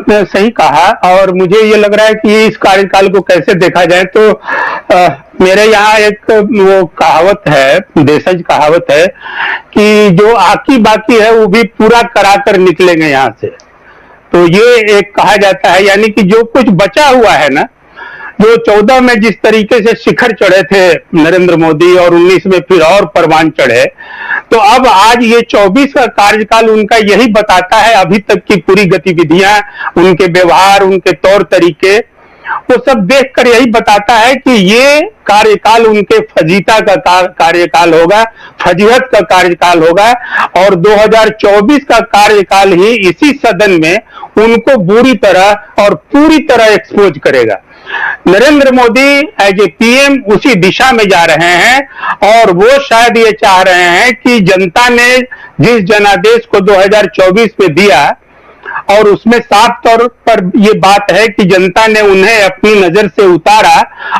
आपने सही कहा और मुझे ये लग रहा है कि इस कार्यकाल को कैसे देखा जाए तो मेरे यहाँ एक वो कहावत है, देशज कहावत है कि जो आकी बाकी है वो भी पूरा करा कर निकलेंगे यहाँ से। तो ये एक कहा जाता है, यानी कि जो कुछ बचा हुआ है ना, जो 14 में जिस तरीके से शिखर चढ़े थे नरेंद्र मोदी और 19 में फिर और परवान चढ़े, तो अब आज ये 24 का कार्यकाल उनका यही बताता है, अभी तक की पूरी गतिविधियां, उनके व्यवहार, उनके तौर तरीके, वो सब देखकर यही बताता है कि ये कार्यकाल उनके फजीता का कार्यकाल होगा, फजीहत का कार्यकाल होगा और 2024 का कार्यकाल ही इसी सदन में उनको बुरी तरह और पूरी तरह एक्सपोज करेगा। Narendra Modi as a PM उसी दिशा में जा रहे हैं और वो शायद ये चाह रहे हैं कि जनता ने जिस जनादेश को 2024 में दिया और उसमें साफ तौर पर ये बात है कि जनता ने उन्हें अपनी नजर से उतारा,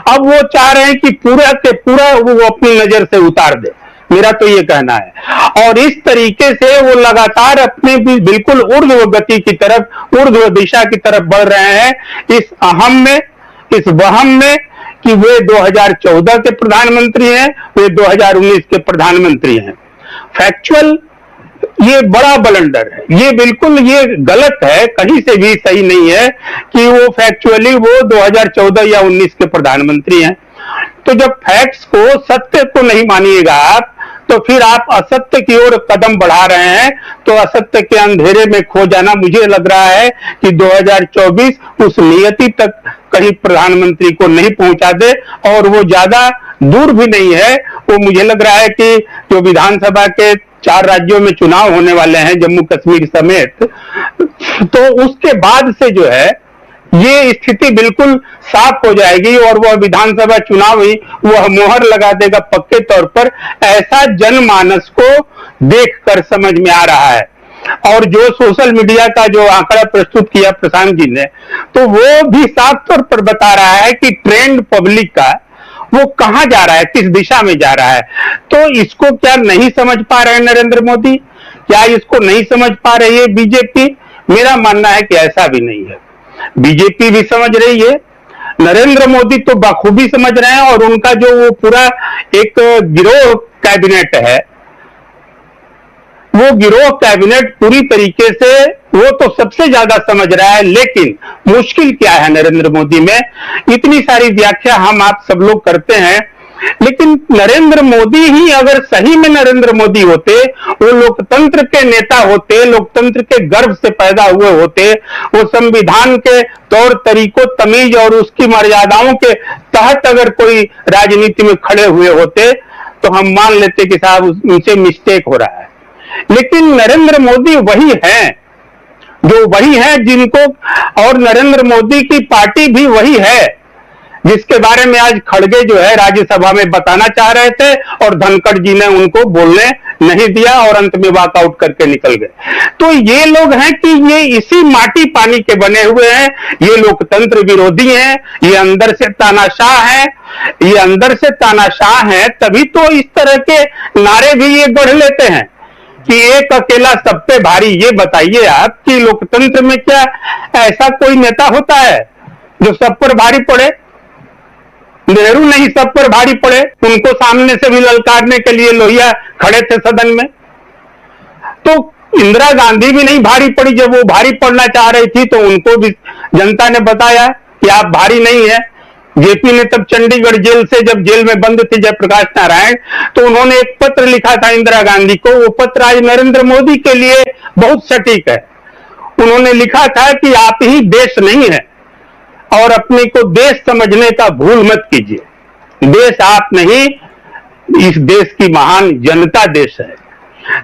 अब वो चाह रहे हैं कि पूरा के पूरा वो अपनी नजर से उतार दे, मेरा तो ये कहना है। और इस तरीके से वो लगातार अपने बिल्कुल ऊर्ध्व गति की तरफ, ऊर्ध्व दिशा की तरफ बढ़ रहे हैं, इस अहम में, इस वहम में कि वे 2014 के प्रधानमंत्री हैं, वे 2019 के प्रधानमंत्री हैं। फैक्चुअल ये बड़ा ब्लंडर है, ये बिल्कुल ये गलत है, कहीं से भी सही नहीं है कि वो फैक्चुअली वो 2014 या 19 के प्रधानमंत्री हैं। तो जब फैक्ट्स को, सत्य को नहीं मानिएगा आप, तो फिर आप असत्य की ओर कदम बढ़ा रहे हैं, तो असत्य के अंधेरे में खो जाना मुझे लग रहा है कि 2024 उस नियति तक कहीं प्रधानमंत्री को नहीं पहुंचा दे और वो ज्यादा दूर भी नहीं है। वो मुझे लग रहा है कि जो विधानसभा के 4 राज्यों में चुनाव होने वाले हैं, जम्मू कश्मीर समेत, तो उसके बाद से जो है ये स्थिति बिल्कुल साफ हो जाएगी और वह विधानसभा चुनाव ही वह मोहर लगा देगा पक्के तौर पर, ऐसा जनमानस को देखकर समझ में आ रहा है। और जो सोशल मीडिया का जो आंकड़ा प्रस्तुत किया प्रशांत जी ने, तो वो भी साफ तौर पर बता रहा है कि ट्रेंड पब्लिक का वो कहां जा रहा है, किस दिशा में जा रहा है। तो इसको क्या नहीं समझ पा रहे हैं नरेंद्र मोदी? क्या इसको नहीं समझ पा रही है बीजेपी? मेरा मानना है कि ऐसा भी नहीं है, बीजेपी भी समझ रही है, नरेंद्र मोदी तो बखूबी समझ रहे हैं और उनका जो वो पूरा एक गिरोह कैबिनेट है, वो गिरोह कैबिनेट पूरी तरीके से वो तो सबसे ज्यादा समझ रहा है। लेकिन मुश्किल क्या है नरेंद्र मोदी में? इतनी सारी व्याख्या हम आप सब लोग करते हैं, लेकिन नरेंद्र मोदी ही अगर सही में नरेंद्र मोदी होते, वो लोकतंत्र के नेता होते, लोकतंत्र के गर्भ से पैदा हुए होते, वो संविधान के तौर तरीकों, तमीज और उसकी मर्यादाओं के तहत अगर कोई राजनीति में खड़े हुए होते, तो हम मान लेते कि साहब उनसे मिस्टेक हो रहा है। लेकिन नरेंद्र मोदी वही हैं जो वही हैं जिनको, और नरेंद्र मोदी की पार्टी भी वही है जिसके बारे में आज खड़गे जो है राज्यसभा में बताना चाह रहे थे और धनखड़ जी ने उनको बोलने नहीं दिया और अंत में वॉकआउट करके निकल गए। तो ये लोग हैं कि ये इसी माटी पानी के बने हुए हैं, ये लोकतंत्र विरोधी हैं, ये अंदर से तानाशाह हैं, ये अंदर से तानाशाह हैं, तभी तो इस तरह के नारे भी ये गढ़ लेते हैं कि एक अकेला सब पे भारी। ये बताइए आप कि लोकतंत्र में क्या ऐसा कोई नेता होता है जो सब पर भारी पड़े? नेहरू नहीं सब पर भारी पड़े, उनको सामने से भी ललकारने के लिए लोहिया खड़े थे सदन में। तो इंदिरा गांधी भी नहीं भारी पड़ी, जब वो भारी पड़ना चाह रही थी तो उनको भी जनता ने बताया कि आप भारी नहीं है। जेपी ने तब चंडीगढ़ जेल से, जब जेल में बंद थे जयप्रकाश नारायण, तो उन्होंने एक पत्र लिखा था इंदिरा गांधी को, वो पत्र आज नरेंद्र मोदी के लिए बहुत सटीक है। उन्होंने लिखा था कि आप ही देश नहीं है और अपने को देश समझने का भूल मत कीजिए, देश आप नहीं, इस देश की महान जनता देश है।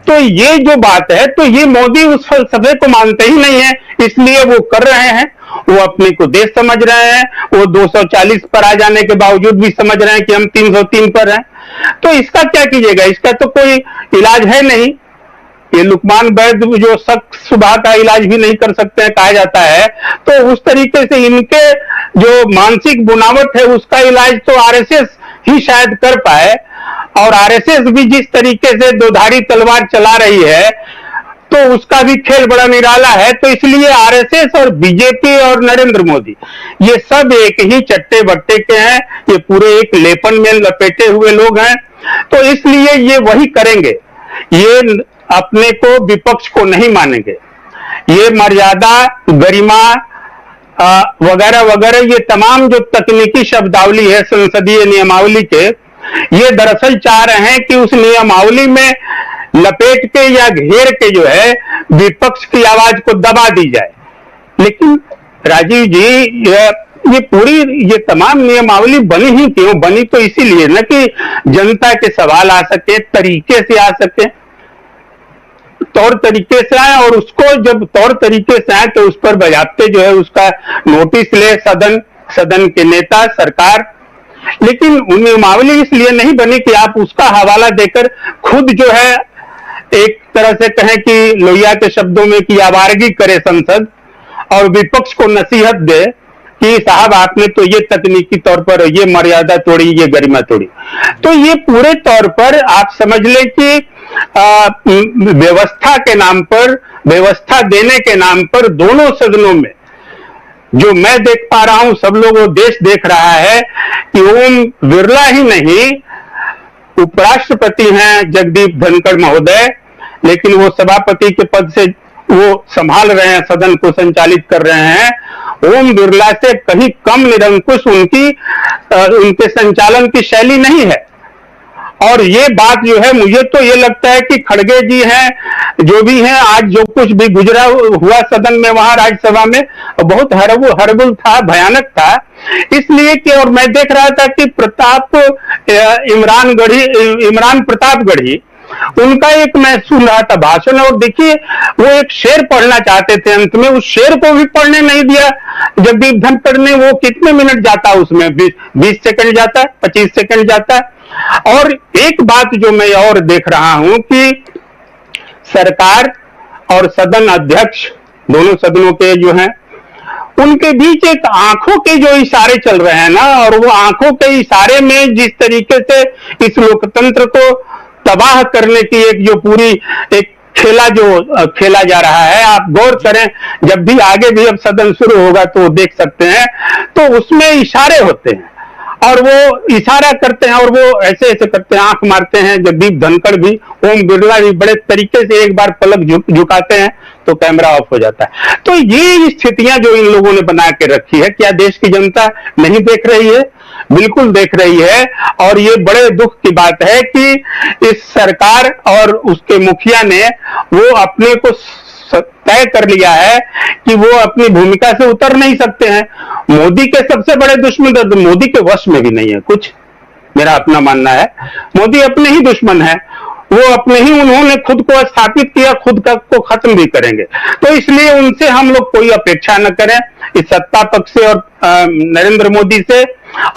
तो ये जो बात है, तो ये मोदी उस फलसफे को मानते ही नहीं है, इसलिए वो कर रहे हैं, वो अपने को देश समझ रहे हैं, वो 240 पर आ जाने के बावजूद भी समझ रहे हैं कि हम 303 पर हैं। तो इसका क्या कीजिएगा? इसका तो कोई इलाज है नहीं। ये लुकमान वैद जो सख्त सुबह का इलाज भी नहीं कर सकते हैं कहा जाता है, तो उस तरीके से इनके जो मानसिक बुनावट है उसका इलाज तो आरएसएस ही शायद कर पाए। और आरएसएस भी जिस तरीके से दोधारी तलवार चला रही है, तो उसका भी खेल बड़ा निराला है। तो इसलिए आरएसएस और बीजेपी और नरेंद्र मोदी ये सब एक ही चट्टे बट्टे के हैं, ये पूरे एक लेपन में लपेटे हुए लोग हैं। तो इसलिए ये वही करेंगे, ये अपने को विपक्ष को नहीं मानेंगे। ये मर्यादा, गरिमा वगैरह वगैरह, ये तमाम जो तकनीकी शब्दावली है संसदीय नियमावली के, ये दरअसल चाह रहे हैं कि उस नियमावली में लपेट के या घेर के जो है विपक्ष की आवाज को दबा दी जाए। लेकिन राजीव जी, ये पूरी ये तमाम नियमावली बनी ही क्यों? बनी तो इसीलिए ना कि जनता के सवाल आ सके, तरीके से आ सके, तौर तरीके से आए, और उसको जब तौर तरीके से आए तो उस पर बजाते जो है उसका नोटिस ले सदन के नेता, सरकार। लेकिन नियमावली इसलिए नहीं बनी कि आप उसका हवाला देकर खुद जो है एक तरह से कहें कि लोहिया के शब्दों में कि आवारगी करे संसद और विपक्ष को नसीहत दे कि साहब आपने तो ये तकनीकी तौर पर ये मर्यादा तोड़ी, ये गरिमा तोड़ी। तो ये पूरे तौर पर आप समझ लें कि व्यवस्था के नाम पर, व्यवस्था देने के नाम पर दोनों सदनों में जो मैं देख पा रहा हूं, सब लोग वो देश देख रहा है कि ओम बिरला ही नहीं, उपराष्ट्रपति हैं जगदीप धनखड़ महोदय, लेकिन वो सभापति के पद से वो संभाल रहे हैं, सदन को संचालित कर रहे हैं। ओम बिरला से कहीं कम निरंकुश उनके संचालन की शैली नहीं है। और ये बात जो है, मुझे तो ये लगता है कि खड़गे जी हैं, जो भी हैं, आज जो कुछ भी गुजरा हुआ सदन में, वहां राज्यसभा में, बहुत हरबुल था, भयानक था। इसलिए कि, और मैं देख रहा था कि इमरान प्रतापगढ़ी, उनका एक मैं सुन रहा था भाषण, और देखिए वो एक शेर पढ़ना चाहते थे, अंत में उस शेर को भी पढ़ने नहीं दिया जगदीप धनखड़ ने। वो कितने मिनट जाता है उसमें? 20 सेकंड जाता है, 25 सेकंड जाता है। और एक बात जो मैं और देख रहा हूं कि सरकार और सदन अध्यक्ष, दोनों सदनों के जो हैं, उनके बीच एक आंखों के जो इशारे चल रहे हैं ना, और वो आंखों के इशारे में जिस तरीके से इस लोकतंत्र को तबाह करने की एक जो पूरी एक खेला जो खेला जा रहा है, आप गौर करें, जब भी आगे भी अब सदन शुरू होगा तो देख सकते हैं, तो उसमें इशारे होते हैं और वो इशारा करते हैं और वो ऐसे ऐसे करते हैं, आंख मारते हैं। जगदीप धनखड़ भी, ओम बिरला भी बड़े तरीके से एक बार पलक झुकाते हैं तो कैमरा ऑफ हो जाता है। तो ये स्थितियां जो इन लोगों ने बना के रखी है, क्या देश की जनता नहीं देख रही है? बिल्कुल देख रही है। और ये बड़े दुख की बात है कि इस सरकार और उसके मुखिया ने वो अपने को तय कर लिया है कि वो अपनी भूमिका से उतर नहीं सकते हैं। मोदी के सबसे बड़े दुश्मन, तो मोदी के वश में भी नहीं है कुछ, मेरा अपना मानना है। मोदी अपने ही दुश्मन है, वो अपने ही, उन्होंने खुद को स्थापित किया, खुद का को खत्म भी करेंगे। तो इसलिए उनसे हम लोग कोई अपेक्षा न करें, इस सत्ता पक्ष से और नरेंद्र मोदी से।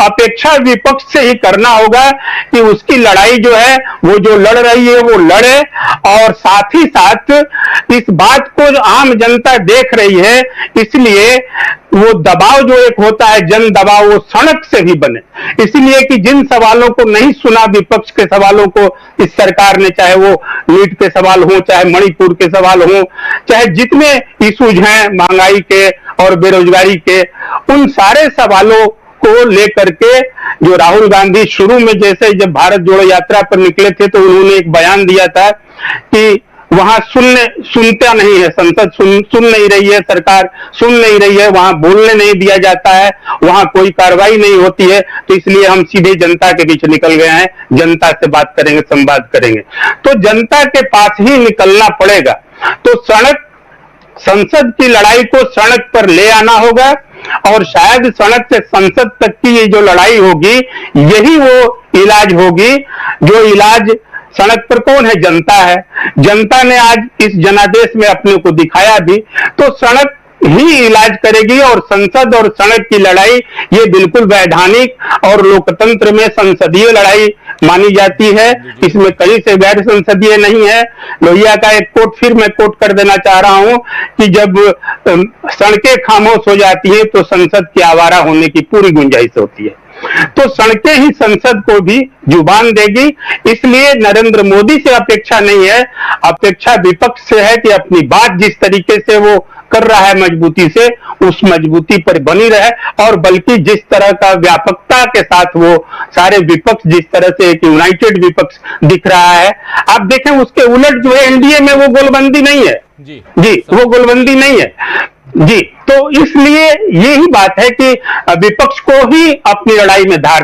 अपेक्षा विपक्ष से ही करना होगा कि उसकी लड़ाई जो है, वो जो लड़ रही है वो लड़े, और साथ ही साथ इस बात को जो आम जनता देख रही है, इसलिए वो दबाव जो एक होता है, जन दबाव, वो सड़क से भी बने। इसलिए कि जिन सवालों को नहीं सुना, विपक्ष के सवालों को इस सरकार ने, चाहे वो नीट के सवाल हो, चाहे मणिपुर के सवाल हो, चाहे जितने इशूज हैं महंगाई के और बेरोजगारी के, उन सारे सवालों को लेकर के जो राहुल गांधी शुरू में, जैसे जब भारत जोड़ो यात्रा पर निकले थे, तो उन्होंने एक बयान दिया था कि वहां सुनता नहीं है, संसद सुन नहीं रही है, सरकार सुन नहीं रही है, वहां बोलने नहीं दिया जाता है, वहां कोई कार्रवाई नहीं होती है, तो इसलिए हम सीधे जनता के बीच निकल गए हैं, जनता से बात करेंगे, संवाद करेंगे। तो जनता के पास ही निकलना पड़ेगा। तो संसद की लड़ाई को सड़क पर ले आना होगा, और शायद सड़क से संसद तक की ये जो लड़ाई होगी, यही वो इलाज होगी। जो इलाज सड़क पर कौन है? जनता है। जनता ने आज इस जनादेश में अपने को दिखाया भी, तो सड़क ही इलाज करेगी। और संसद और सड़क की लड़ाई ये बिल्कुल वैधानिक और लोकतंत्र में संसदीय लड़ाई मानी जाती है, इसमें कहीं से गैर संसदीय नहीं है। लोहिया का एक कोट फिर मैं कोट कर देना चाह रहा हूं कि जब सड़कें खामोश हो जाती है तो संसद की आवारा होने की पूरी गुंजाइश होती है। तो सड़कें ही संसद को भी जुबान देगी। इसलिए नरेंद्र मोदी से अपेक्षा नहीं है, अपेक्षा विपक्ष से है कि अपनी बात जिस तरीके से वो कर रहा है मजबूती से, उस मजबूती पर बनी रहे, और बल्कि जिस तरह का व्यापकता के साथ वो सारे विपक्ष, जिस तरह से एक यूनाइटेड विपक्ष दिख रहा है, आप देखें उसके उलट जो है एनडीए में वो गोलबंदी नहीं है जी वो गोलबंदी नहीं है जी। तो इसलिए यही बात है कि विपक्ष को ही अपनी लड़ाई में धार